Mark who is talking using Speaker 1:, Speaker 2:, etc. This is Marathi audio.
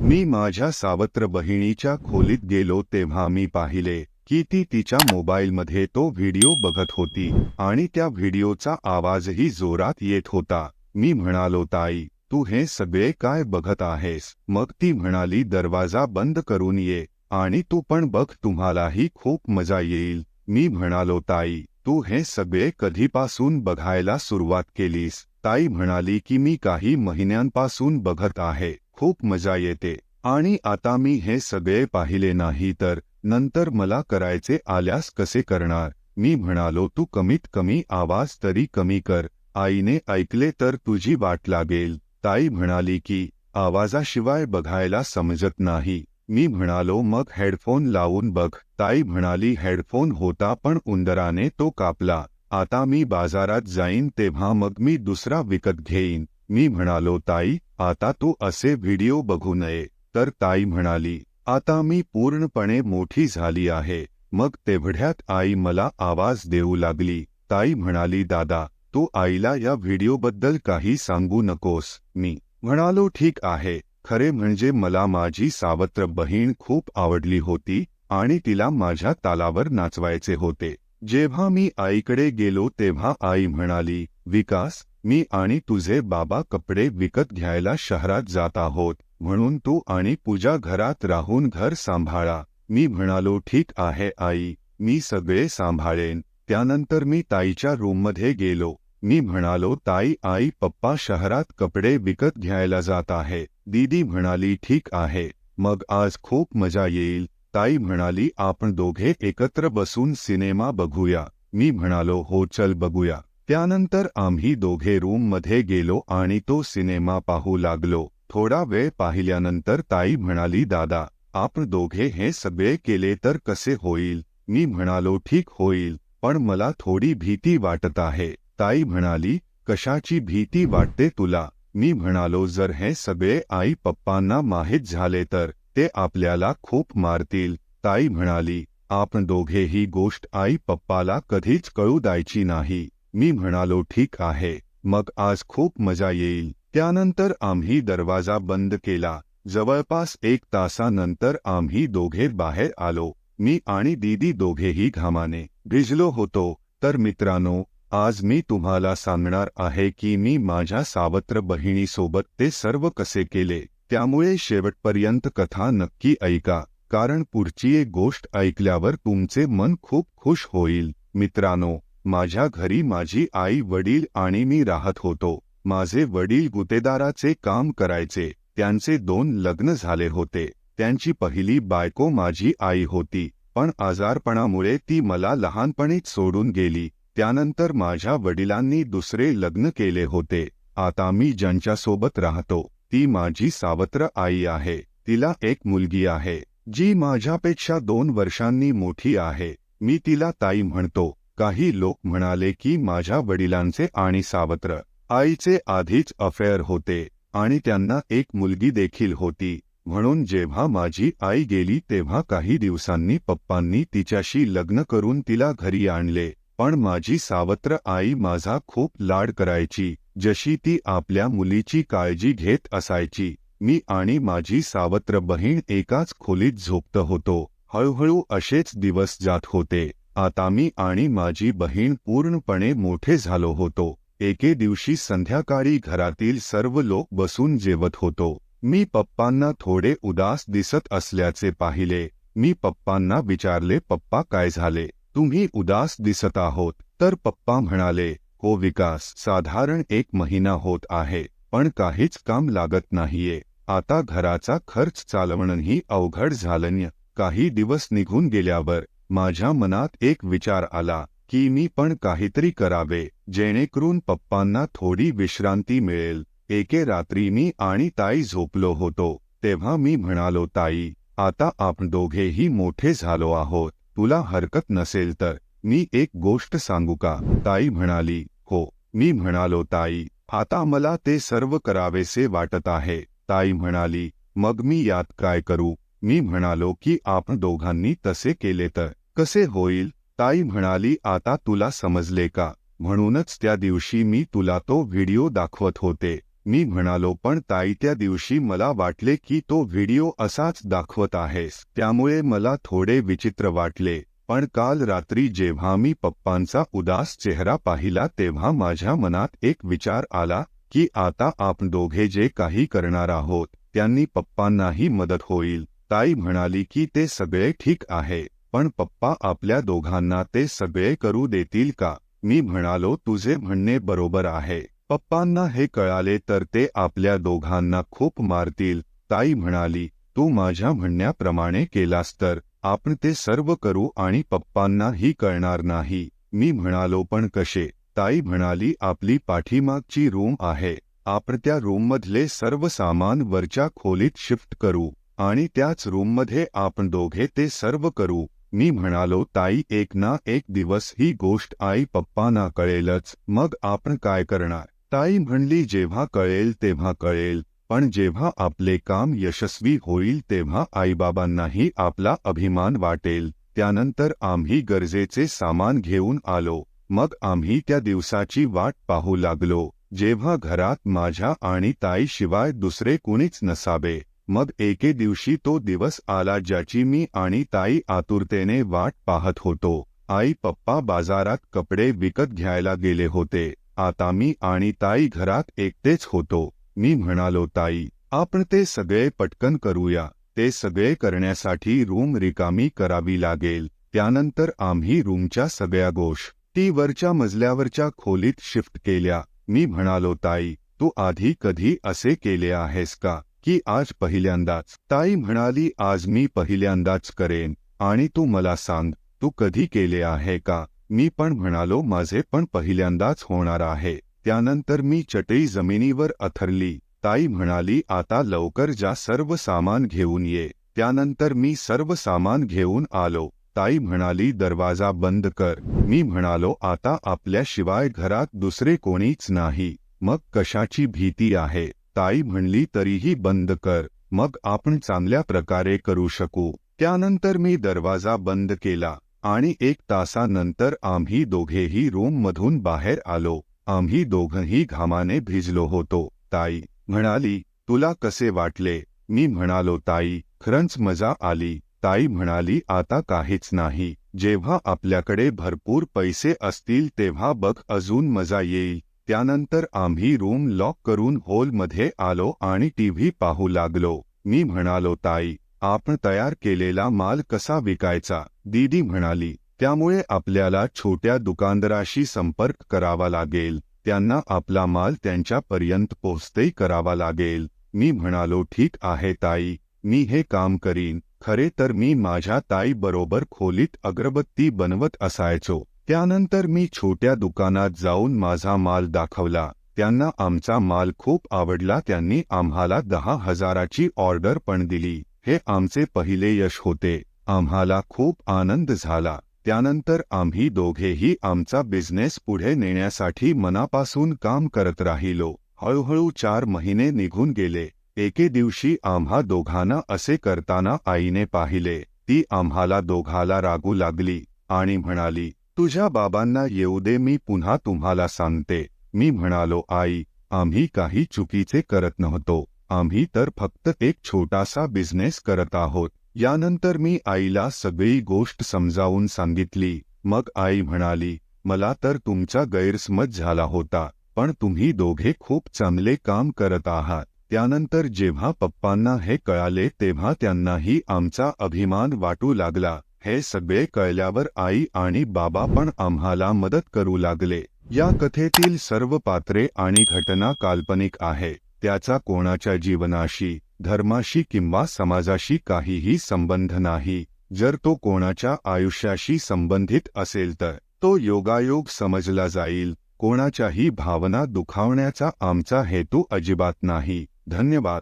Speaker 1: मी माझ्या सावत्र बहिणीच्या खोलीत गेलो तेव्हा मी पाहिले की ती तिच्या मोबाईलमध्ये तो व्हिडिओ बघत होती आणि त्या व्हिडिओचा आवाजही जोरात येत होता। मी म्हणालो, ताई, तू हे सगळे काय बघत आहेस? मग ती म्हणाली, दरवाजा बंद करून ये आणि तू पण बघ, तुम्हालाही खूप मजा येईल। मी म्हणालो, ताई, तू हे सगळे कधीपासून बघायला सुरुवात केलीस? ताई म्हणाली की मी काही महिन्यांपासून बघत आहे, खूप मजा येते आणि आता मी हे सगळे पाहिले नाही तर नंतर मला करायचे आल्यास कसे करणार? मी म्हणालो, तू कमीत कमी आवाज तरी कमी कर, आईने ऐकले तर तुझी वाट लागेल। ताई म्हणाली की आवाजाशिवाय बघायला समजत नाही। मी म्हणालो, मग हेडफोन लावून बघ। ताई म्हणाली, हेडफोन होता पण उंदराने तो कापला, आता मी बाजारात जाईन तेव्हा मग मी दुसरा विकत घेईन। मी म्हणालो, ताई, आता तू असे व्हिडिओ बघू नये। तर ताई म्हणाली, आता मी पूर्णपणे मोठी झाली आहे। मग तेवढ्यात आई मला आवाज देऊ लागली। ताई म्हणाली, दादा, तू आईला या व्हिडिओबद्दल काही सांगू नकोस। मी म्हणालो, ठीक आहे। खरे म्हणजे मला माझी सावत्र बहीण खूप आवडली होती आणि तिला माझ्या तालावर नाचवायचे होते। जेव्हा मी आईकडे गेलो तेव्हा आई म्हणाली, विकास, मी आणि तुझे बाबा कपडे विकत घ्यायला शहरात जात आहोत, म्हणून तू आणि पूजा घरात राहून घर सांभाळा। मी म्हणालो, ठीक आहे आई, मी सगळे सांभाळेन। त्यानंतर मी ताईच्या रूममध्ये गेलो। मी म्हणालो, ताई, आई पप्पा शहरात कपडे विकत घ्यायला जात आहे। दीदी म्हणाली, ठीक आहे, मग आज खूप मजा येईल। ताई म्हणाली, आपण दोघे एकत्र बसून सिनेमा बघूया। मी म्हणालो, हो, चल बघूया। त्यानंतर आम्ही दोघे रूममध्ये गेलो आणि तो सिनेमा पाहू लागलो। थोडा वेळ पाहिल्यानंतर ताई म्हणाली, दादा, आपण दोघे हे सगळे केले तर कसे होईल? मी म्हणालो, ठीक होईल, पण मला थोडी भीती वाटत आहे। ताई म्हणाली, कशाची भीती वाटते तुला? मी म्हणालो, जर हे सगळे आई पप्पांना माहीत झाले तर ते आपल्याला खूप मारतील। ताई म्हणाली, आपण दोघे ही गोष्ट आई पप्पाला कधीच कळू द्यायची नाही। मी म्हणालो, ठीक आहे, मग आज खूप मजा येईल। त्यानंतर आम्ही दरवाजा बंद केला। जवळपास 1 तासानंतर आम्ही दोघे बाहेर आलो। मी आणि दीदी दोघेही घामाने भिजलो होतो। तर मित्रांनो, आज मी तुम्हाला सांगणार आहे की मी माझ्या सावत्र बहिणीसोबत ते सर्व कसे केले। त्यामुळे शेवटपर्यंत कथा नक्की ऐका, कारण पुढची एक गोष्ट ऐकल्यावर तुमचे मन खूप खुश होईल। मित्रांनो, माझ्या घरी माझी आई, वडील आणि मी राहत होतो। माझे वडील गुतेदाराचे काम करायचे। त्यांचे 2 लग्न झाले होते। त्यांची पहिली बायको माझी आई होती, पण आजारपणामुळे ती मला लहानपणीच सोडून गेली। त्यानंतर माझ्या वडिलांनी दुसरे लग्न केले होते। आता मी ज्यांच्यासोबत राहतो ती माझी सावत्र आई आहे। तिला एक मुलगी आहे, जी माझ्यापेक्षा 2 वर्षांनी मोठी आहे। मी तिला ताई म्हणतो। काही लोक म्हणाले की माझ्या वडिलांचे आणि सावत्र आईचे आधीच अफेअर होते आणि त्यांना एक मुलगी देखील होती, म्हणून जेव्हा माझी आई गेली तेव्हा काही दिवसांनी पप्पांनी तिच्याशी लग्न करून तिला घरी आणले। पण माझी सावत्र आई माझा खूप लाड करायची, जशी ती आपल्या मुलीची काळजी घेत असायची। मी आणि माझी सावत्र बहीण एकाच खोलीत झोपत होतो। हळूहळू असेच दिवस जात होते। आता मी आणि माझी बहीण पूर्णपणे मोठे झालो होतो। एके दिवशी संध्याकाळी घरातील सर्व लोक बसून जेवत होतो। मी पप्पांना थोडे उदास दिसत असल्याचे पाहिले। मी पप्पांना विचारले, पप्पा, काय झाले? तुम्ही उदास दिसत आहोत? तर पप्पा म्हणाले, हो विकास, साधारण 1 महिना होत आहे, पण काहीच काम लागत नाहीये। आता घराचा खर्च चालवणंही अवघड झालंय। काही दिवस निघून गेल्यावर माझ्या मनात एक विचार आला की मी पण काहीतरी करावे, जेणेकरून पप्पांना थोडी विश्रांती मिळेल। एके रात्री मी आणि ताई झोपलो होतो, तेव्हा मी म्हणालो, ताई, आता आपण दोघेही मोठे झालो आहोत, तुला हरकत नसेल तर मी एक गोष्ट सांगू का? ताई म्हणाली, हो। मी म्हणालो, ताई, आता मला ते सर्व करावेसे वाटत आहे। ताई म्हणाली, मग मी यात काय करू? मी म्हणालो की आपण दोघांनी तसे केले तर कसे होईल? ताई म्हणाली, आता तुला समजले का? म्हणूनच त्या दिवशी मी तुला तो व्हिडिओ दाखवत होते। मी म्हणालो, पण ताई त्या दिवशी मला वाटले की तो व्हिडिओ असाच दाखवत आहेस, त्यामुळे मला थोडे विचित्र वाटले. पण काल रात्री जेव्हा मी पप्पांचा उदास चेहरा पाहिला तेव्हा माझ्या मनात एक विचार आला की आता आपण दोघे जे काही करणार आहोत त्यांनी पप्पांनाही मदत होईल. ताई म्हणाली की ते सगळे ठीक आहे, पण पप्पा आपल्या दोघांना ते सगळे करू देतील का? मी म्हणालो, तुझे म्हणणे बरोबर आहे. पप्पांना हे कळाले तर ते आपल्या दोघांना खूप मारतील. ताई म्हणाली, तू माझ्या म्हणण्याप्रमाणे केलास तर आपण ते सर्व करू आणि पप्पांनाही कळणार नाही. मी म्हणालो, पण कसे? ताई म्हणाली, आपली पाठीमागची रूम आहे, आपण त्या रूममधले सर्व सामान वरच्या खोलीत शिफ्ट करू आणि त्याच रूममध्ये आपण दोघे ते सर्व करू. मी म्हणालो, ताई एक ना एक दिवस ही गोष्ट आई पप्पांना कळेलच, मग आपण काय करणार? ताई म्हणली, जेव्हा कळेल तेव्हा कळेल, पण जेव्हा आपले काम यशस्वी होईल तेव्हा आईबाबांनाही आपला अभिमान वाटेल. त्यानंतर आम्ही गरजेचे सामान घेऊन आलो. मग आम्ही त्या दिवसाची वाट पाहू लागलो जेव्हा घरात माझ्या आणि ताईशिवाय दुसरे कुणीच नसावे. मग एके दिवशी तो दिवस आला ज्याची मी आणि ताई आतुरतेने वाट पाहत होतो. आई पप्पा बाजारात कपडे विकत घ्यायला गेले होते. आता मी आणि ताई घरात एकटेच होतो. मी म्हणालो, ताई आपण ते सगळे पटकन करूया. ते सगळे करण्यासाठी रूम रिकामी करावी लागेल. त्यानंतर आम्ही रूमच्या सगळ्या गोष्टी वरच्या मजल्यावरच्या खोलीत शिफ्ट केल्या. मी म्हणालो, ताई तू आधी कधी असे केले आहेस का की आज पहिल्यांदाच? ताई म्हणाली, आज मी पहिल्यांदाच करेन आणि तू मला सांग तू कधी केले आहे का? मी पण म्हणालो, माझे पण पहिल्यांदाच होणार आहे. त्यानंतर मी चटई जमिनीवर अथरली. ताई म्हणाली, आता लवकर जा, सर्व सामान घेऊन ये. त्यानंतर मी सर्व सामान घेऊन आलो. ताई म्हणाली, दरवाजा बंद कर. मी म्हणालो, आता आपल्याशिवाय घरात दुसरे कोणीच नाही, मग कशाची भीती आहे? ताई म्हणली, तरीही बंद कर, मग आपण चांगल्या प्रकारे करू शकू. त्यानंतर मी दरवाजा बंद केला आणि 1 तासानंतर आम्ही दोघेही रूममधून बाहेर आलो. आम्ही दोघंही घामाने भिजलो होतो. ताई म्हणाली, तुला कसे वाटले? मी म्हणालो, ताई खरंच मजा आली. ताई म्हणाली, आता काहीच नाही, जेव्हा आपल्याकडे भरपूर पैसे असतील तेव्हा बघ, अजून मजा येईल. त्यानंतर आम्ही रूम लॉक करून हॉलमध्ये आलो आणि टीव्ही पाहू लागलो. मी म्हणालो, ताई आपण तयार केलेला माल कसा विकायचा? दीदी म्हणाली, त्यामुळे आपल्याला छोट्या दुकानदाराशी संपर्क करावा लागेल, त्यांना आपला माल त्यांच्यापर्यंत पोहोचते करावा लागेल. मी म्हणालो, ठीक आहे ताई, मी हे काम करीन. खरे तर मी माझ्या ताई बरोबर खोलीत अगरबत्ती बनवत असायचो. त्यानंतर मी छोट्या दुकानात जाऊन माझा माल दाखवला. त्यांना आमचा माल खूप आवडला. त्यांनी आम्हाला 10,000ची ऑर्डर पण दिली. हे आमचे पहिले यश होते. आम्हाला खूप आनंद झाला. त्यानंतर आम्ही दोघेही आमचा बिझनेस पुढे नेण्यासाठी मनापासून काम करत राहिलो. हळूहळू 4 महिने निघून गेले. एके दिवशी आम्हा दोघांना असे करताना आईने पाहिले. ती आम्हाला दोघाला रागू लागली आणि म्हणाली, तुझ्या बाबांना येऊ दे, मी पुन्हा तुम्हाला सांगते. मी म्हणालो, आई आम्ही काही चुकीचे करत नव्हतो, आम्ही तर फक्त एक छोटासा बिझनेस करत आहोत. यानंतर मी आईला सगळी गोष्ट समजावून सांगितली. मग आई म्हणाली, मला तर तुमचा गैरसमज झाला होता, पण तुम्ही दोघे खूप चांगले काम करत आहात. त्यानंतर जेव्हा पप्पांना हे कळाले तेव्हा त्यांनाही आमचा अभिमान वाटू लागला. हे सगळे कळल्यावर आई आणि बाबा पण आम्हाला मदत करू लागले. या कथेतील सर्व पात्रे आणि घटना काल्पनिक आहे. त्याचा कोणाच्या जीवनाशी, धर्माशी किंवा समाजाशी काहीही संबंध नाही. जर तो कोणाच्या आयुष्याशी संबंधित असेल तर तो योगायोग समजला जाईल. कोणाच्याही भावना दुखावण्याचा आमचा हेतू अजिबात नाही. धन्यवाद.